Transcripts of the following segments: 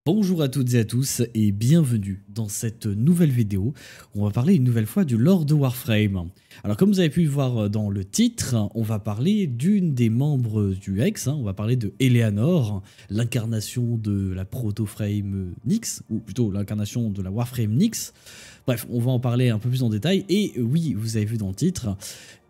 Bonjour à toutes et à tous et bienvenue dans cette nouvelle vidéo où on va parler une nouvelle fois du lore de Warframe. Alors comme vous avez pu le voir dans le titre, on va parler d'une des membres du Hex, on va parler de Eleanor, l'incarnation de la Proto-Frame Nyx, ou plutôt l'incarnation de la Warframe Nyx. Bref, on va en parler un peu plus en détail et oui, vous avez vu dans le titre,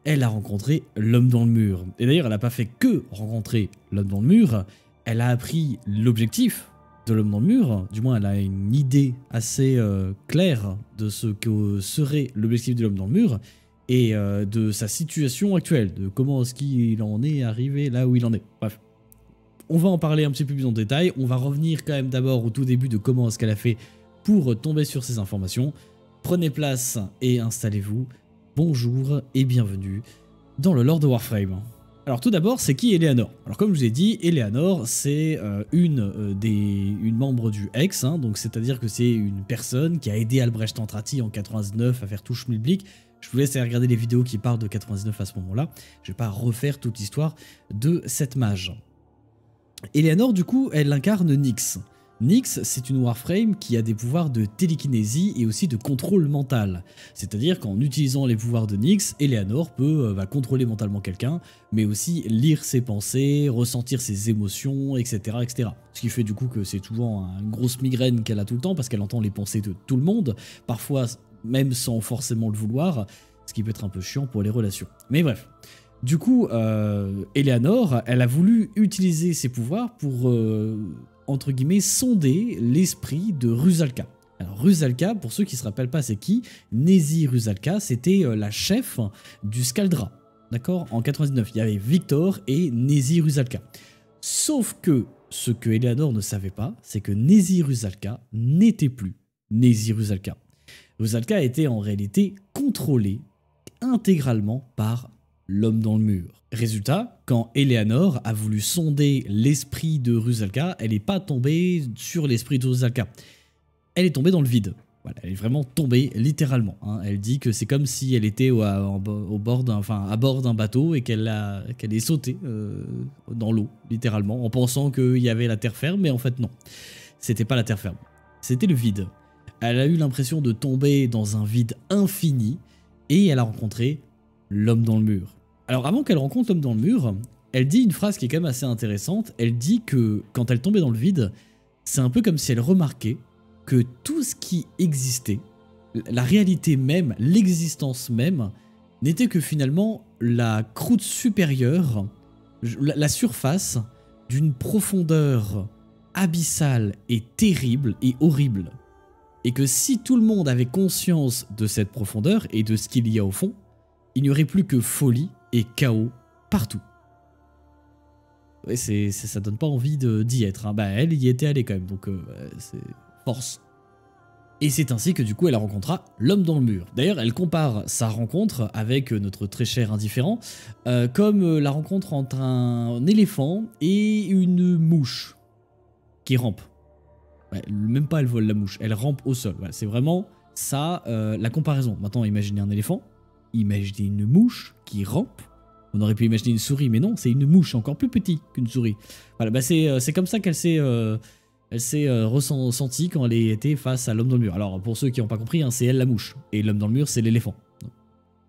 elle a rencontré l'homme dans le mur. Et d'ailleurs, elle n'a pas fait que rencontrer l'homme dans le mur, elle a appris l'objectif de l'homme dans le mur, du moins elle a une idée assez claire de ce que serait l'objectif de l'homme dans le mur et de sa situation actuelle, de comment est-ce qu'il en est arrivé là où il en est. Bref, on va en parler un petit peu plus en détail, on va revenir quand même d'abord au tout début de comment est-ce qu'elle a fait pour tomber sur ces informations. Prenez place et installez-vous, bonjour et bienvenue dans le lore de Warframe. Alors tout d'abord, c'est qui Eleanor? Alors comme je vous ai dit, Eleanor c'est une membre du Hex, donc c'est-à-dire que c'est une personne qui a aidé Albrecht Entrati en 99 à faire tout Schmilblick. Je vous laisse aller regarder les vidéos qui parlent de 99 à ce moment-là, je vais pas refaire toute l'histoire de cette mage. Eleanor du coup, elle incarne Nyx. Nyx, c'est une Warframe qui a des pouvoirs de télékinésie et aussi de contrôle mental. C'est-à-dire qu'en utilisant les pouvoirs de Nyx, Eleanor peut contrôler mentalement quelqu'un, mais aussi lire ses pensées, ressentir ses émotions, etc., etc. Ce qui fait du coup que c'est toujours une grosse migraine qu'elle a tout le temps, parce qu'elle entend les pensées de tout le monde, parfois même sans forcément le vouloir, ce qui peut être un peu chiant pour les relations. Mais bref. Du coup, Eleanor, elle a voulu utiliser ses pouvoirs pour entre guillemets, sonder l'esprit de Rusalka. Alors Rusalka, pour ceux qui ne se rappellent pas c'est qui, Nézi Rusalka, c'était la chef du Skaldra, d'accord? En 99, il y avait Victor et Nézi Rusalka. Sauf que, ce que Eleanor ne savait pas, c'est que Nézi Rusalka n'était plus Nézi Rusalka. Rusalka était en réalité contrôlé intégralement par l'homme dans le mur. Résultat, quand Eleanor a voulu sonder l'esprit de Rusalka, elle n'est pas tombée sur l'esprit de Rusalka. Elle est tombée dans le vide. Voilà, elle est vraiment tombée littéralement. Elle dit que c'est comme si elle était à bord d'un bateau et qu'elle est sautée dans l'eau, littéralement, en pensant qu'il y avait la terre ferme, mais en fait non. C'était pas la terre ferme. C'était le vide. Elle a eu l'impression de tomber dans un vide infini et elle a rencontré l'homme dans le mur. Alors avant qu'elle rencontre l'homme dans le mur, elle dit une phrase qui est quand même assez intéressante. Elle dit que quand elle tombait dans le vide, c'est un peu comme si elle remarquait que tout ce qui existait, la réalité même, l'existence même, n'était que finalement la croûte supérieure, la surface d'une profondeur abyssale et terrible et horrible. Et que si tout le monde avait conscience de cette profondeur et de ce qu'il y a au fond, il n'y aurait plus que folie et chaos partout. Ouais, ça donne pas envie d'y être. Bah, elle y était allée quand même, donc c'est force. Et c'est ainsi que du coup elle rencontra l'homme dans le mur. D'ailleurs, elle compare sa rencontre avec notre très cher indifférent comme la rencontre entre un éléphant et une mouche qui rampe. Ouais, même pas elle vole la mouche, elle rampe au sol. Voilà, c'est vraiment ça la comparaison. Maintenant, imaginez un éléphant. Imaginez une mouche qui rampe. On aurait pu imaginer une souris, mais non, c'est une mouche encore plus petite qu'une souris. Voilà, bah c'est comme ça qu'elle s'est ressentie quand elle était face à l'homme dans le mur. Alors, pour ceux qui n'ont pas compris, c'est elle la mouche. Et l'homme dans le mur, c'est l'éléphant.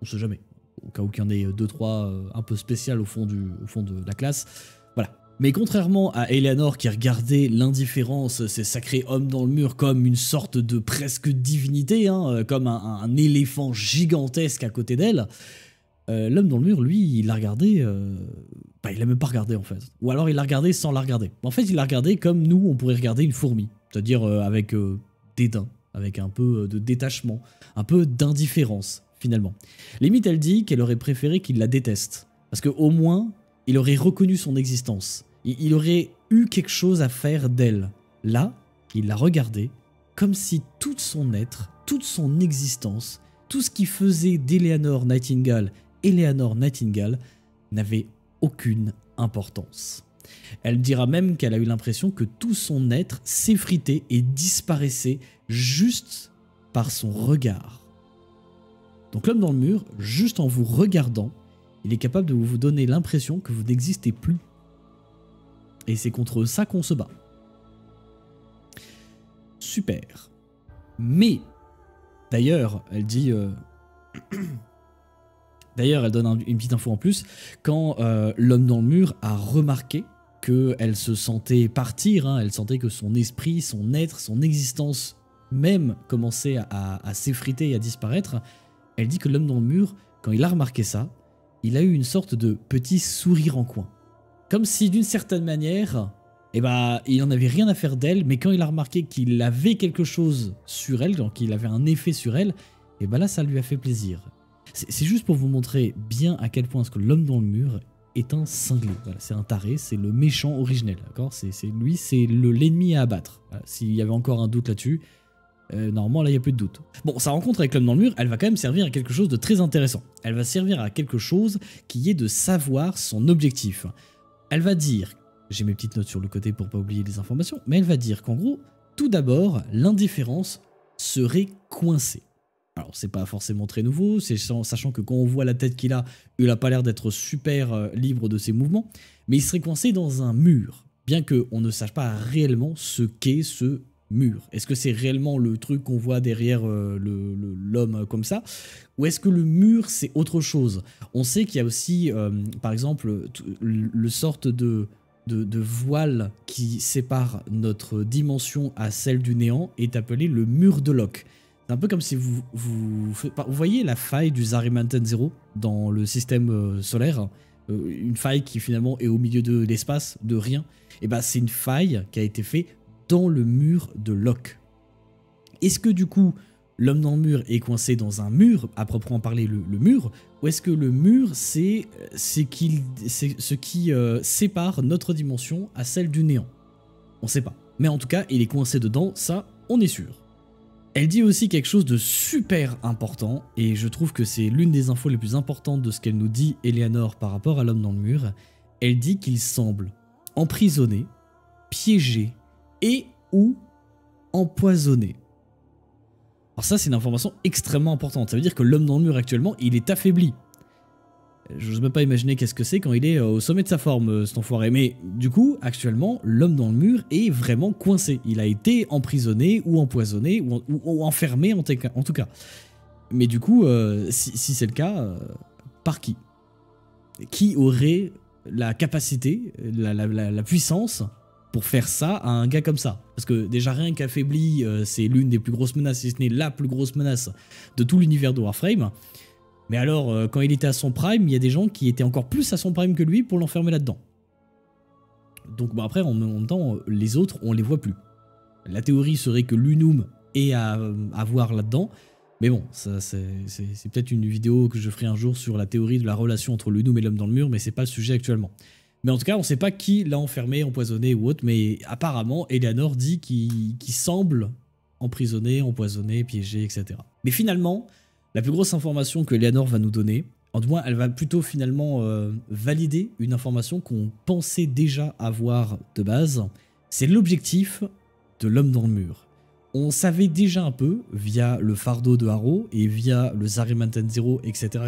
On sait jamais. Au cas où il y en ait 2-3 un peu spéciales au fond de la classe. Voilà. Mais contrairement à Eleanor qui regardait l'indifférence, ces sacrés hommes dans le mur, comme une sorte de presque divinité, comme un éléphant gigantesque à côté d'elle, l'homme dans le mur, lui, il l'a regardé... il l'a même pas regardé en fait. Ou alors il l'a regardé sans la regarder. En fait, il l'a regardé comme nous, on pourrait regarder une fourmi. C'est-à-dire avec dédain, avec un peu de détachement, un peu d'indifférence, finalement. Limite, elle dit qu'elle aurait préféré qu'il la déteste. Parce qu'au moins... il aurait reconnu son existence. Il aurait eu quelque chose à faire d'elle. Là, il l'a regardée comme si tout son être, toute son existence, tout ce qui faisait d'Eleanor Nightingale, n'avait aucune importance. Elle dira même qu'elle a eu l'impression que tout son être s'effritait et disparaissait juste par son regard. Donc l'homme dans le mur, juste en vous regardant, il est capable de vous donner l'impression que vous n'existez plus. Et c'est contre ça qu'on se bat. super. Mais, d'ailleurs, elle dit... D'ailleurs, elle donne une petite info en plus. Quand l'homme dans le mur a remarqué qu'elle se sentait partir, hein, elle sentait que son esprit, son être, son existence même commençait à s'effriter et à disparaître, elle dit que l'homme dans le mur, quand il a remarqué ça, il a eu une sorte de petit sourire en coin. Comme si d'une certaine manière, eh ben, il n'en avait rien à faire d'elle, mais quand il a remarqué qu'il avait quelque chose sur elle, donc il avait un effet sur elle, et ben là ça lui a fait plaisir. C'est juste pour vous montrer bien à quel point est-ce que l'homme dans le mur est un cinglé. Voilà, c'est un taré, c'est le méchant originel, d'accord. C'est lui, c'est l'ennemi à abattre. Voilà, s'il y avait encore un doute là-dessus, normalement là il n'y a plus de doute. Bon, sa rencontre avec l'homme dans le mur, elle va quand même servir à quelque chose de très intéressant. Elle va servir à quelque chose qui est de savoir son objectif. Elle va dire, j'ai mes petites notes sur le côté pour pas oublier les informations, mais elle va dire qu'en gros, tout d'abord, l'indifférence serait coincée. Alors c'est pas forcément très nouveau, sachant que quand on voit la tête qu'il a, il a pas l'air d'être super libre de ses mouvements, mais il serait coincé dans un mur, bien qu'on ne sache pas réellement ce qu'est ce mur. Est-ce que c'est réellement le truc qu'on voit derrière l'homme comme ça, ou est-ce que le mur c'est autre chose? On sait qu'il y a aussi, par exemple, le sorte de voile qui sépare notre dimension à celle du néant est appelé le mur de Locke. C'est un peu comme si vous voyez la faille du Zarimanten Zero dans le système solaire, une faille qui finalement est au milieu de l'espace, de rien. Et ben c'est une faille qui a été faite dans le mur de Locke. Est-ce que du coup l'homme dans le mur est coincé dans un mur, à proprement parler le mur, ou est-ce que le mur c'est ce qui sépare notre dimension à celle du néant? On sait pas. Mais en tout cas il est coincé dedans, ça on est sûr. Elle dit aussi quelque chose de super important, et je trouve que c'est l'une des infos les plus importantes de ce qu'elle nous dit, Eleanor, par rapport à l'homme dans le mur. Elle dit qu'il semble emprisonné, piégé et ou empoisonné. Alors ça, c'est une information extrêmement importante. Ça veut dire que l'homme dans le mur actuellement, il est affaibli. Je n'ose même pas imaginer qu'est-ce que c'est quand il est au sommet de sa forme, cet enfoiré. Mais du coup, actuellement, l'homme dans le mur est vraiment coincé. Il a été emprisonné ou empoisonné ou enfermé en tout cas. Mais du coup, si c'est le cas, par qui? Qui aurait la capacité, la puissance pour faire ça à un gars comme ça? Parce que déjà rien qu'affaibli, c'est l'une des plus grosses menaces, si ce n'est la plus grosse menace de tout l'univers de Warframe. Mais alors, quand il était à son prime, il y a des gens qui étaient encore plus à son prime que lui pour l'enfermer là-dedans. Donc bon, après, en même temps, les autres, on les voit plus. La théorie serait que l'Unum est à voir là-dedans. Mais bon, ça c'est peut-être une vidéo que je ferai un jour sur la théorie de la relation entre l'Unum et l'homme dans le mur, mais c'est pas le sujet actuellement. Mais en tout cas, on ne sait pas qui l'a enfermé, empoisonné ou autre, mais apparemment, Eleanor dit qu'il semble emprisonné, empoisonné, piégé, etc. Mais finalement, la plus grosse information que Eleanor va nous donner, en tout cas, elle va plutôt finalement valider une information qu'on pensait déjà avoir de base, c'est l'objectif de l'homme dans le mur. On savait déjà un peu, via le fardeau de Harrow et via le Zarimanten Zero, etc.,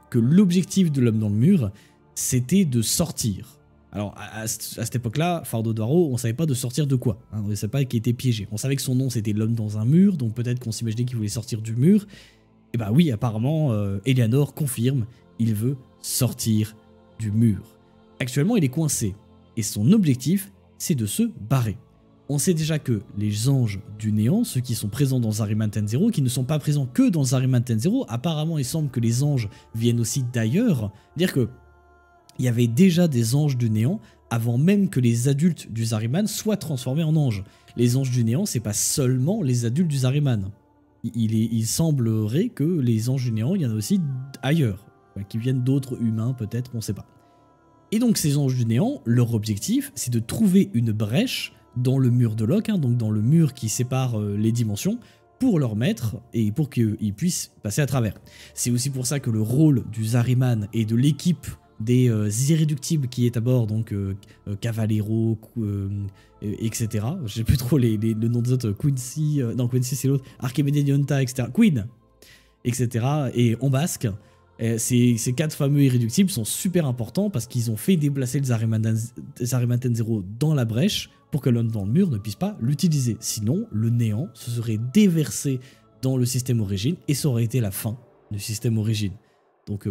que l'objectif de l'homme dans le mur, c'était de sortir. Alors, à cette époque-là, fardeau de Harrow, on ne savait pas de sortir de quoi. Hein, on ne savait pas qu'il était piégé. On savait que son nom, c'était l'homme dans un mur, donc peut-être qu'on s'imaginait qu'il voulait sortir du mur. Et bah oui, apparemment, Eleanor confirme, il veut sortir du mur. Actuellement, il est coincé, et son objectif, c'est de se barrer. On sait déjà que les anges du néant, ceux qui sont présents dans Zarimanten Zero, qui ne sont pas présents que dans Zarimanten Zero, apparemment il semble que les anges viennent aussi d'ailleurs, dire que il y avait déjà des anges du néant avant même que les adultes du Zariman soient transformés en anges. Les anges du néant, c'est pas seulement les adultes du Zariman. Il semblerait que les anges du néant, il y en a aussi ailleurs, qui viennent d'autres humains peut-être, on ne sait pas. Et donc ces anges du néant, leur objectif, c'est de trouver une brèche dans le mur de Locke, hein, donc dans le mur qui sépare les dimensions, pour leur mettre et pour qu'ils puissent passer à travers. C'est aussi pour ça que le rôle du Zariman et de l'équipe des irréductibles qui est à bord, donc Cavallero, etc. Je sais plus trop le nom des autres, Quincy, non Quincy c'est l'autre, Archimede Yonta, etc. Queen, etc. Et en basque, Ces 4 fameux irréductibles sont super importants parce qu'ils ont fait déplacer les Arimaten Zero dans la brèche pour que l'homme dans le mur ne puisse pas l'utiliser. Sinon, le néant se serait déversé dans le système origine et ça aurait été la fin du système origine. Donc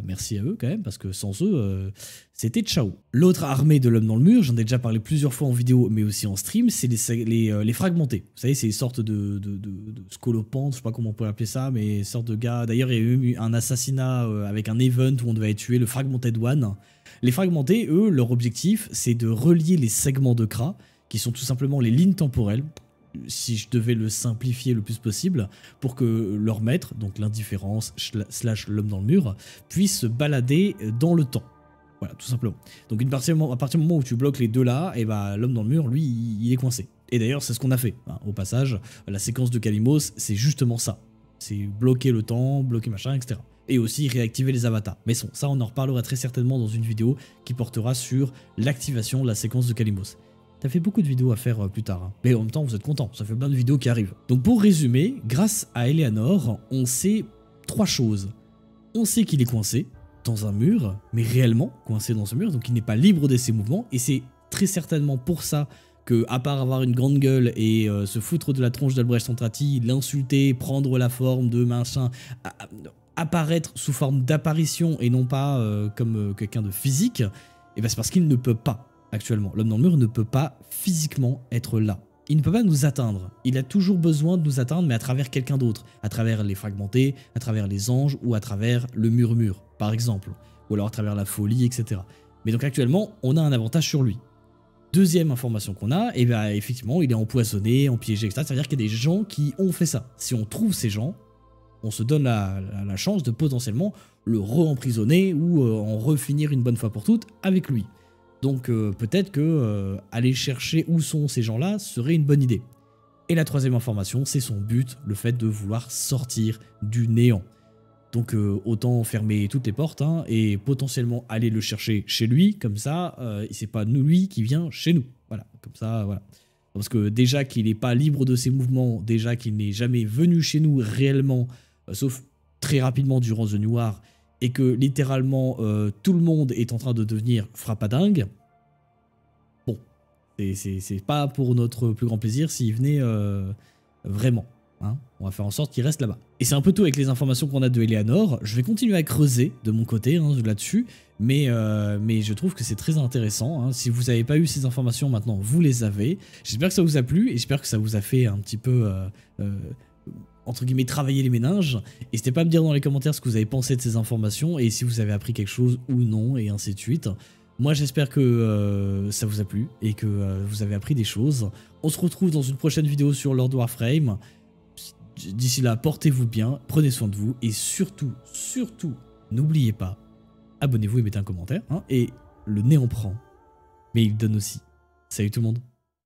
merci à eux quand même, parce que sans eux, c'était ciao. L'autre armée de l'homme dans le mur, j'en ai déjà parlé plusieurs fois en vidéo, mais aussi en stream, c'est les fragmentés. Vous savez, c'est une sorte de scolopendre, je sais pas comment on peut appeler ça, mais une sorte de gars... D'ailleurs, il y a eu un assassinat avec un event où on devait tuer le Fragmented One. Les fragmentés, eux, leur objectif, c'est de relier les segments de Kra, qui sont tout simplement les lignes temporelles, si je devais le simplifier le plus possible, pour que leur maître, donc l'indifférence / l'homme dans le mur, puisse se balader dans le temps. Voilà, tout simplement. Donc à partir du moment où tu bloques les deux là, et l'homme dans le mur, lui, il est coincé. Et d'ailleurs, c'est ce qu'on a fait. Hein. Au passage, la séquence de Kalimos, c'est justement ça. C'est bloquer le temps, bloquer machin, etc. Et aussi réactiver les avatars. Mais bon, ça, on en reparlera très certainement dans une vidéo qui portera sur l'activation de la séquence de Kalimos. Ça fait beaucoup de vidéos à faire plus tard, hein. Mais en même temps vous êtes contents, ça fait plein de vidéos qui arrivent. Donc pour résumer, grâce à Eleanor, on sait 3 choses. On sait qu'il est coincé dans un mur, mais réellement coincé dans ce mur, donc il n'est pas libre de ses mouvements, et c'est très certainement pour ça que, à part avoir une grande gueule et se foutre de la tronche d'Albrecht Centrati, l'insulter, prendre la forme de machin, apparaître sous forme d'apparition et non pas comme quelqu'un de physique, et c'est parce qu'il ne peut pas. Actuellement, l'homme dans le mur ne peut pas physiquement être là. Il ne peut pas nous atteindre. Il a toujours besoin de nous atteindre, mais à travers quelqu'un d'autre. À travers les fragmentés, à travers les anges ou à travers le murmure, par exemple. Ou alors à travers la folie, etc. Mais donc actuellement, on a un avantage sur lui. Deuxième information qu'on a, effectivement, il est empoisonné, empiégé, etc. C'est-à-dire qu'il y a des gens qui ont fait ça. Si on trouve ces gens, on se donne la chance de potentiellement le re-emprisonner ou en refinir une bonne fois pour toutes avec lui. Donc peut-être que aller chercher où sont ces gens-là serait une bonne idée. Et la troisième information, c'est son but, le fait de vouloir sortir du néant. Donc autant fermer toutes les portes hein, et potentiellement aller le chercher chez lui, comme ça, c'est pas lui qui vient chez nous. Voilà, comme ça, voilà. Parce que déjà qu'il n'est pas libre de ses mouvements, déjà qu'il n'est jamais venu chez nous réellement, sauf très rapidement durant The New War, et que littéralement tout le monde est en train de devenir frappadingue, bon, c'est pas pour notre plus grand plaisir s'il venait vraiment. Hein, on va faire en sorte qu'il reste là-bas. Et c'est un peu tout avec les informations qu'on a de Eleanor. Je vais continuer à creuser de mon côté hein, là-dessus, mais je trouve que c'est très intéressant. Hein. Si vous n'avez pas eu ces informations maintenant, vous les avez. J'espère que ça vous a plu et j'espère que ça vous a fait un petit peu... entre guillemets, travailler les méninges. N'hésitez pas à me dire dans les commentaires ce que vous avez pensé de ces informations et si vous avez appris quelque chose ou non, et ainsi de suite. Moi, j'espère que ça vous a plu et que vous avez appris des choses. On se retrouve dans une prochaine vidéo sur Lord Warframe. D'ici là, portez-vous bien, prenez soin de vous et surtout, n'oubliez pas, abonnez-vous et mettez un commentaire. Hein, et le néant prend, mais il donne aussi. Salut tout le monde.